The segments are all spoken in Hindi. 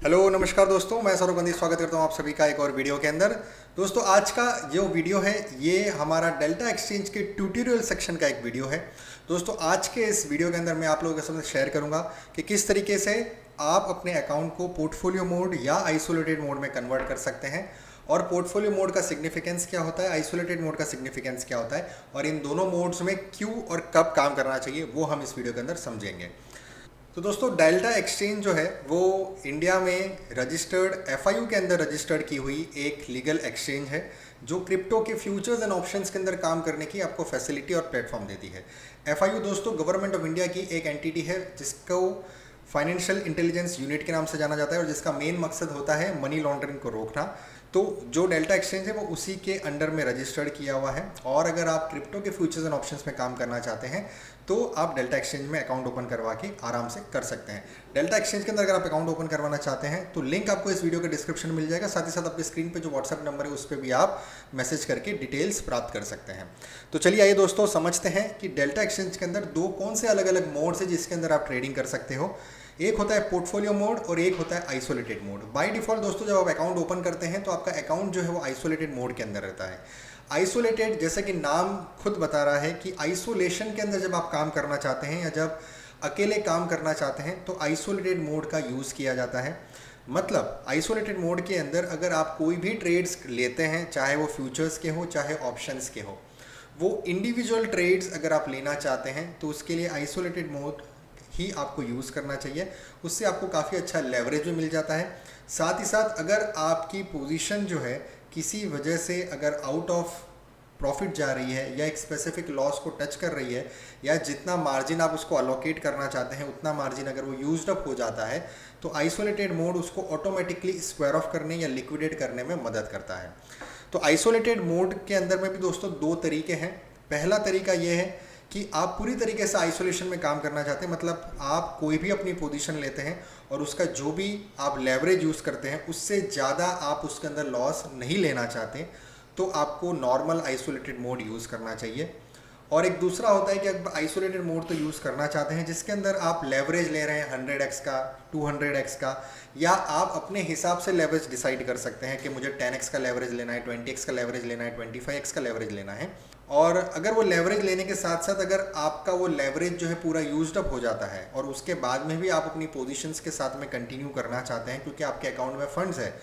हेलो नमस्कार दोस्तों, मैं सौरभ गांधी स्वागत करता हूं आप सभी का एक और वीडियो के अंदर। दोस्तों आज का जो वीडियो है ये हमारा डेल्टा एक्सचेंज के ट्यूटोरियल सेक्शन का एक वीडियो है। दोस्तों आज के इस वीडियो के अंदर मैं आप लोगों के साथ शेयर करूंगा कि किस तरीके से आप अपने अकाउंट को पोर्टफोलियो मोड या आइसोलेटेड मोड में कन्वर्ट कर सकते हैं, और पोर्टफोलियो मोड का सिग्निफिकेंस क्या होता है, आइसोलेटेड मोड का सिग्निफिकेंस क्या होता है, और इन दोनों मोड्स में क्यों और कब काम करना चाहिए वो हम इस वीडियो के अंदर समझेंगे। तो दोस्तों डेल्टा एक्सचेंज जो है वो इंडिया में रजिस्टर्ड एफआईयू के अंदर रजिस्टर्ड की हुई एक लीगल एक्सचेंज है जो क्रिप्टो के फ्यूचर्स एंड ऑप्शंस के अंदर काम करने की आपको फैसिलिटी और प्लेटफॉर्म देती है। एफआईयू दोस्तों गवर्नमेंट ऑफ इंडिया की एक एंटिटी है जिसको फाइनेंशियल इंटेलिजेंस यूनिट के नाम से जाना जाता है, और जिसका मेन मकसद होता है मनी लॉन्ड्रिंग को रोकना। तो जो डेल्टा एक्सचेंज है वो उसी के अंडर में रजिस्टर्ड किया हुआ है, और अगर आप क्रिप्टो के फ्यूचर्स एंड ऑप्शंस में काम करना चाहते हैं तो आप डेल्टा एक्सचेंज में अकाउंट ओपन करवा के आराम से कर सकते हैं। डेल्टा एक्सचेंज के अंदर अगर आप अकाउंट ओपन करवाना चाहते हैं तो लिंक आपको इस वीडियो के डिस्क्रिप्शन में मिल जाएगा, साथ ही साथ आपके स्क्रीन पे जो व्हाट्सएप नंबर है उस पर भी आप मैसेज करके डिटेल्स प्राप्त कर सकते हैं। तो चलिए आइए दोस्तों समझते हैं कि डेल्टा एक्सचेंज के अंदर दो कौन से अलग अलग मोड्स है जिसके अंदर आप ट्रेडिंग कर सकते हो। एक होता है पोर्टफोलियो मोड और एक होता है आइसोलेटेड मोड। बाय डिफॉल्ट दोस्तों जब आप अकाउंट ओपन करते हैं तो आपका अकाउंट जो है वो आइसोलेटेड मोड के अंदर रहता है। आइसोलेटेड जैसे कि नाम खुद बता रहा है कि आइसोलेशन के अंदर जब आप काम करना चाहते हैं या जब अकेले काम करना चाहते हैं तो आइसोलेटेड मोड का यूज़ किया जाता है। मतलब आइसोलेटेड मोड के अंदर अगर आप कोई भी ट्रेड्स लेते हैं, चाहे वो फ्यूचर्स के हो चाहे ऑप्शंस के हो, वो इंडिविजुअल ट्रेड्स अगर आप लेना चाहते हैं तो उसके लिए आइसोलेटेड मोड ही आपको यूज़ करना चाहिए। उससे आपको काफ़ी अच्छा लेवरेज भी मिल जाता है। साथ ही साथ अगर आपकी पोजीशन जो है किसी वजह से अगर आउट ऑफ प्रॉफिट जा रही है या एक स्पेसिफिक लॉस को टच कर रही है, या जितना मार्जिन आप उसको अलोकेट करना चाहते हैं उतना मार्जिन अगर वो यूज्ड अप हो जाता है तो आइसोलेटेड मोड उसको ऑटोमेटिकली स्क्वायर ऑफ करने या लिक्विडेट करने में मदद करता है। तो आइसोलेटेड मोड के अंदर में भी दोस्तों दो तरीके हैं। पहला तरीका ये है कि आप पूरी तरीके से आइसोलेशन में काम करना चाहते हैं, मतलब आप कोई भी अपनी पोजीशन लेते हैं और उसका जो भी आप लेवरेज यूज़ करते हैं उससे ज़्यादा आप उसके अंदर लॉस नहीं लेना चाहते, तो आपको नॉर्मल आइसोलेटेड मोड यूज़ करना चाहिए। और एक दूसरा होता है कि आप आइसोलेटेड मोड तो यूज़ करना चाहते हैं जिसके अंदर आप लेवरेज ले रहे हैं 100x का, 200x का, या आप अपने हिसाब से लेवरेज डिसाइड कर सकते हैं कि मुझे 10x का लेवरेज लेना है, 20x का लेवरेज लेना है, 25x का लेवरेज लेना है। और अगर वो लेवरेज लेने के साथ साथ अगर आपका वो लेवरेज जो है पूरा यूज्ड अप हो जाता है और उसके बाद में भी आप अपनी पोजीशंस के साथ में कंटिन्यू करना चाहते हैं क्योंकि आपके अकाउंट में फंड्स है,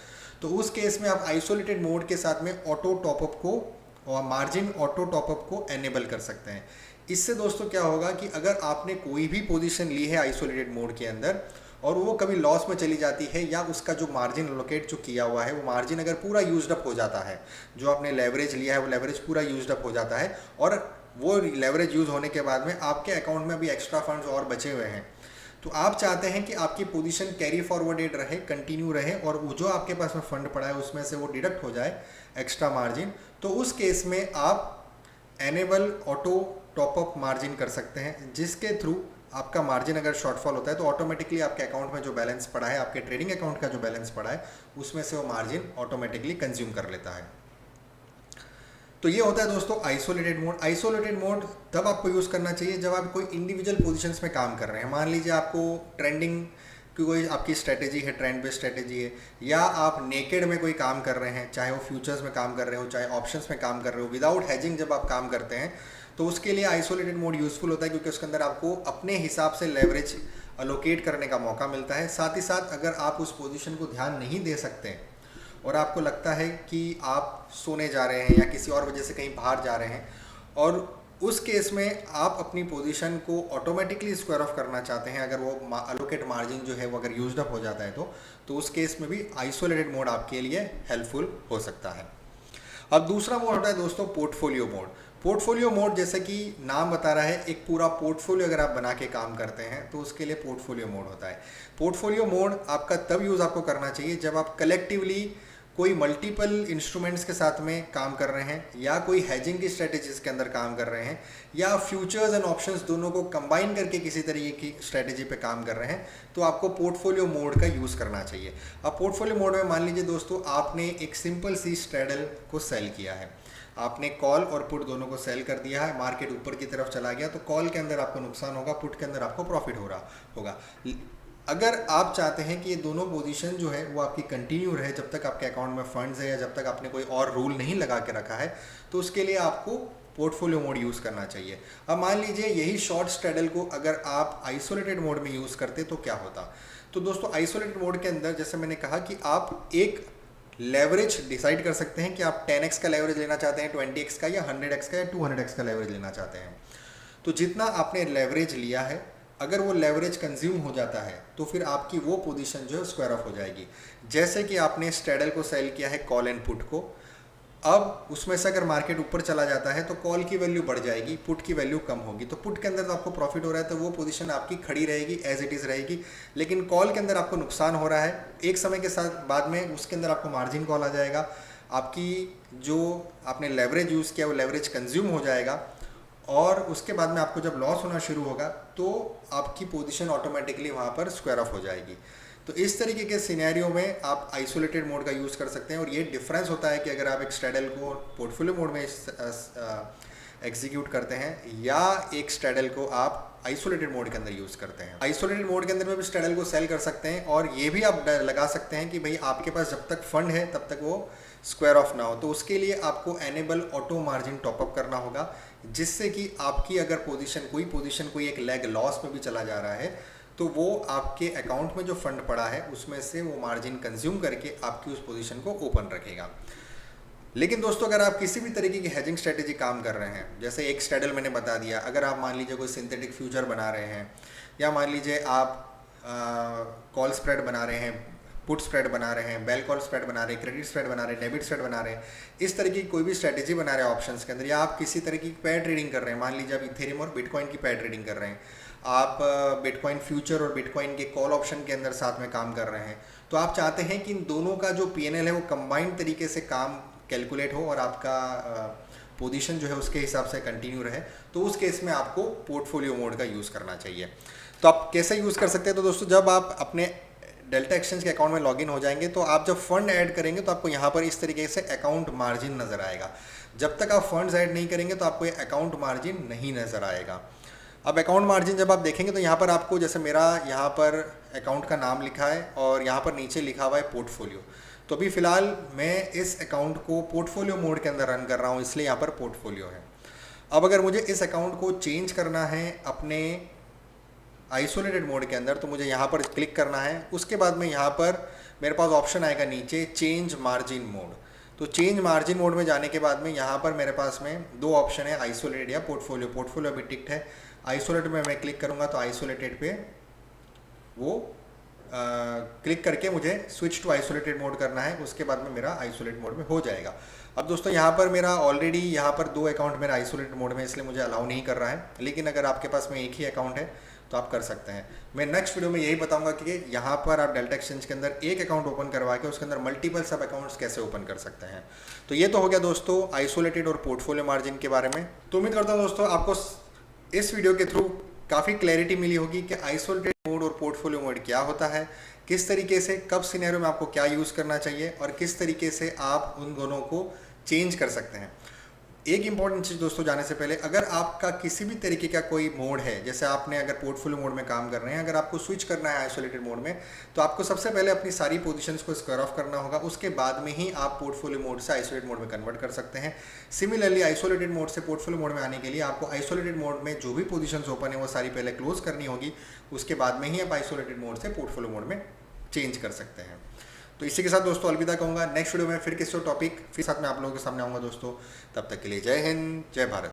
तो उस केस में आप आइसोलेटेड मोड के साथ में ऑटो टॉपअप को और मार्जिन ऑटो टॉपअप को एनेबल कर सकते हैं। इससे दोस्तों क्या होगा कि अगर आपने कोई भी पोजीशन ली है आइसोलेटेड मोड के अंदर और वो कभी लॉस में चली जाती है, या उसका जो मार्जिन एलोकेट जो किया हुआ है वो मार्जिन अगर पूरा यूज्ड अप हो जाता है, जो आपने लेवरेज लिया है वो लेवरेज पूरा यूज्ड अप हो जाता है, और वो लेवरेज यूज़ होने के बाद में आपके अकाउंट में अभी एक्स्ट्रा फंड्स और बचे हुए हैं, तो आप चाहते हैं कि आपकी पोजीशन कैरी फॉरवर्डेड रहे, कंटिन्यू रहे, और वो जो आपके पास में फंड पड़ा है उसमें से वो डिडक्ट हो जाए एक्स्ट्रा मार्जिन, तो उस केस में आप एनेबल ऑटो टॉपअप मार्जिन कर सकते हैं, जिसके थ्रू आपका मार्जिन अगर शॉर्टफॉल होता है तो ऑटोमेटिकली आपके अकाउंट में जो बैलेंस पड़ा है, आपके ट्रेडिंग अकाउंट का जो बैलेंस पड़ा है, उसमें से वो मार्जिन ऑटोमेटिकली कंज्यूम कर लेता है। तो ये होता है दोस्तों आइसोलेटेड मोड। आइसोलेटेड मोड तब आपको यूज़ करना चाहिए जब आप कोई इंडिविजुअल पोजीशंस में काम कर रहे हैं। मान लीजिए आपको ट्रेंडिंग की कोई आपकी स्ट्रेटेजी है, ट्रेंड बेस्ड स्ट्रेटेजी है, या आप नेकेड में कोई काम कर रहे हैं, चाहे वो फ्यूचर्स में काम कर रहे हो चाहे ऑप्शंस में काम कर रहे हो, विदाउट हैजिंग जब आप काम करते हैं तो उसके लिए आइसोलेटेड मोड यूज़फुल होता है क्योंकि उसके अंदर आपको अपने हिसाब से लेवरेज अलोकेट करने का मौका मिलता है। साथ ही साथ अगर आप उस पोजीशन को ध्यान नहीं दे सकते और आपको लगता है कि आप सोने जा रहे हैं या किसी और वजह से कहीं बाहर जा रहे हैं, और उस केस में आप अपनी पोजीशन को ऑटोमेटिकली स्क्वायर ऑफ करना चाहते हैं, अगर वो अलोकेट मार्जिन जो है वो अगर यूज्ड अप हो जाता है तो उस केस में भी आइसोलेटेड मोड आपके लिए हेल्पफुल हो सकता है। अब दूसरा मोड होता है दोस्तों पोर्टफोलियो मोड। पोर्टफोलियो मोड जैसे कि नाम बता रहा है, एक पूरा पोर्टफोलियो अगर आप बना के काम करते हैं तो उसके लिए पोर्टफोलियो मोड होता है। पोर्टफोलियो मोड आपका तब यूज़ आपको करना चाहिए जब आप कलेक्टिवली कोई मल्टीपल इंस्ट्रूमेंट्स के साथ में काम कर रहे हैं, या कोई हैजिंग की स्ट्रेटेजीज के अंदर काम कर रहे हैं, या फ्यूचर्स एंड ऑप्शंस दोनों को कंबाइन करके किसी तरीके की स्ट्रेटेजी पे काम कर रहे हैं, तो आपको पोर्टफोलियो मोड का यूज़ करना चाहिए। अब पोर्टफोलियो मोड में मान लीजिए दोस्तों आपने एक सिंपल सी स्ट्रैडल को सेल किया है, आपने कॉल और पुट दोनों को सेल कर दिया है, मार्केट ऊपर की तरफ चला गया तो कॉल के अंदर आपको नुकसान होगा, पुट के अंदर आपको प्रॉफिट हो रहा होगा। अगर आप चाहते हैं कि ये दोनों पोजीशन जो है वो आपकी कंटिन्यू रहे जब तक आपके अकाउंट में फंड्स है या जब तक आपने कोई और रूल नहीं लगा के रखा है, तो उसके लिए आपको पोर्टफोलियो मोड यूज़ करना चाहिए। अब मान लीजिए यही शॉर्ट स्ट्रैडल को अगर आप आइसोलेटेड मोड में यूज़ करते तो क्या होता। तो दोस्तों आइसोलेटेड मोड के अंदर जैसे मैंने कहा कि आप एक लेवरेज डिसाइड कर सकते हैं कि आप 10x का लेवरेज लेना चाहते हैं, 20x का या 100x का या 200x का लेवरेज लेना चाहते हैं। तो जितना आपने लेवरेज लिया है, अगर वो लेवरेज कंज्यूम हो जाता है तो फिर आपकी वो पोजीशन जो है स्क्वायर ऑफ हो जाएगी। जैसे कि आपने स्ट्रैडल को सेल किया है कॉल एंड पुट को, अब उसमें से अगर मार्केट ऊपर चला जाता है तो कॉल की वैल्यू बढ़ जाएगी, पुट की वैल्यू कम होगी। तो पुट के अंदर तो आपको प्रॉफिट हो रहा है तो वो पोजीशन आपकी खड़ी रहेगी, एज इट इज़ रहेगी। लेकिन कॉल के अंदर आपको नुकसान हो रहा है, एक समय के साथ बाद में उसके अंदर आपको मार्जिन कॉल आ जाएगा, आपकी जो आपने लेवरेज यूज़ किया वो लेवरेज कंज्यूम हो जाएगा और उसके बाद में आपको जब लॉस होना शुरू होगा तो आपकी पोजीशन ऑटोमेटिकली वहाँ पर स्क्वायर ऑफ हो जाएगी। तो इस तरीके के सिनेरियो में आप आइसोलेटेड मोड का यूज़ कर सकते हैं। और ये डिफरेंस होता है कि अगर आप एक स्ट्रैडल को पोर्टफोलियो मोड में एग्जीक्यूट करते हैं या एक स्ट्रैडल को आप आइसोलेटेड मोड के अंदर यूज़ करते हैं। आइसोलेटेड मोड के अंदर में भी स्ट्रैडल को सेल कर सकते हैं और ये भी आप लगा सकते हैं कि भाई आपके पास जब तक फंड है तब तक वो स्क्वायर ऑफ ना हो। तो उसके लिए आपको एनेबल ऑटो मार्जिन टॉपअप करना होगा, जिससे कि आपकी अगर पोजीशन कोई एक लेग लॉस में भी चला जा रहा है तो वो आपके अकाउंट में जो फंड पड़ा है उसमें से वो मार्जिन कंज्यूम करके आपकी उस पोजीशन को ओपन रखेगा। लेकिन दोस्तों अगर आप किसी भी तरीके की हेजिंग स्ट्रेटेजी काम कर रहे हैं, जैसे एक स्ट्रैडल मैंने बता दिया, अगर आप मान लीजिए कोई सिंथेटिक फ्यूचर बना रहे हैं या मान लीजिए आप कॉल स्प्रेड बना रहे हैं, पुट स्प्रेड बना रहे हैं, बेल कॉल स्प्रेड बना रहे हैं, क्रेडिट स्प्रेड बना रहे हैं, डेबिट स्प्रेड बना रहे हैं, इस तरीके की कोई भी स्ट्रेटेजी बना रहे हैं ऑप्शंस के अंदर, या आप किसी तरीके की पेयर ट्रेडिंग कर रहे हैं, मान लीजिए आप इथेरियम और बिटकॉइन की पेयर ट्रेडिंग कर रहे हैं, आप बिटकॉइन फ्यूचर और बिटकॉइन के कॉल ऑप्शन के अंदर साथ में काम कर रहे हैं, तो आप चाहते हैं कि इन दोनों का जो पीएनएल है वो कंबाइंड तरीके से काम कैलकुलेट हो और आपका पोजीशन जो है उसके हिसाब से कंटिन्यू रहे, तो उस केस में आपको पोर्टफोलियो मोड का यूज़ करना चाहिए। तो आप कैसे यूज़ कर सकते हैं, तो दोस्तों जब आप अपने डेल्टा एक्सचेंज के अकाउंट में लॉगिन हो जाएंगे तो आप जब फंड ऐड करेंगे तो आपको यहाँ पर इस तरीके से अकाउंट मार्जिन नज़र आएगा। जब तक आप फंड्स ऐड नहीं करेंगे तो आपको ये अकाउंट मार्जिन नहीं नज़र आएगा। अब अकाउंट मार्जिन जब आप देखेंगे तो यहाँ पर आपको, जैसे मेरा यहाँ पर अकाउंट का नाम लिखा है और यहाँ पर नीचे लिखा हुआ है पोर्टफोलियो, तो अभी फ़िलहाल मैं इस अकाउंट को पोर्टफोलियो मोड के अंदर रन कर रहा हूँ, इसलिए यहाँ पर पोर्टफोलियो है। अब अगर मुझे इस अकाउंट को चेंज करना है अपने आइसोलेटेड मोड के अंदर तो मुझे यहाँ पर क्लिक करना है। उसके बाद में यहाँ पर मेरे पास ऑप्शन आएगा नीचे चेंज मार्जिन मोड। तो चेंज मार्जिन मोड में जाने के बाद में यहाँ पर मेरे पास में दो ऑप्शन है, आइसोलेटेड या पोर्टफोलियो। पोर्टफोलियो अभी टिक्ड है, आइसोलेटेड में मैं क्लिक करूँगा तो आइसोलेटेड पे वो क्लिक करके मुझे स्विच टू आइसोलेटेड मोड करना है, उसके बाद में मेरा आइसोलेट मोड में हो जाएगा। अब दोस्तों यहाँ पर मेरा ऑलरेडी यहाँ पर दो अकाउंट मेरा आइसोलेटेड मोड में, इसलिए मुझे अलाउ नहीं कर रहा है, लेकिन अगर आपके पास में एक ही अकाउंट है तो आप कर सकते हैं। मैं नेक्स्ट वीडियो में यही बताऊंगा कि यहाँ पर आप डेल्टा एक्सचेंज के अंदर एक अकाउंट ओपन करवा के उसके अंदर मल्टीपल सब अकाउंट्स कैसे ओपन कर सकते हैं। तो ये तो हो गया दोस्तों आइसोलेटेड और पोर्टफोलियो मार्जिन के बारे में। तो उम्मीद करता हूँ दोस्तों आपको इस वीडियो के थ्रू काफ़ी क्लैरिटी मिली होगी कि आइसोलेटेड मोड और पोर्टफोलियो मोड क्या होता है, किस तरीके से कब सिनेरियो में आपको क्या यूज़ करना चाहिए और किस तरीके से आप उन दोनों को चेंज कर सकते हैं। एक इंपॉर्टेंट चीज़ दोस्तों जाने से पहले, अगर आपका किसी भी तरीके का कोई मोड है, जैसे आपने अगर पोर्टफोलियो मोड में काम कर रहे हैं, अगर आपको स्विच करना है आइसोलेटेड मोड में, तो आपको सबसे पहले अपनी सारी पोजीशंस को स्क्वायर ऑफ करना होगा, उसके बाद में ही आप पोर्टफोलियो मोड से आइसोलेटेड मोड में कन्वर्ट कर सकते हैं। सिमिलरली आइसोलेटेड मोड से पोर्टफोलियो मोड में आने के लिए आपको आइसोलेटेड मोड में जो भी पोजीशंस ओपन है वो सारी पहले क्लोज करनी होगी, उसके बाद में ही आप आइसोलेटेड मोड से पोर्टफोलियो मोड में चेंज कर सकते हैं। तो इसी के साथ दोस्तों अलविदा कहूँगा। नेक्स्ट वीडियो में फिर किसी टॉपिक फिर साथ में आप लोगों के सामने आऊँगा दोस्तों। तब तक के लिए जय हिंद, जय भारत।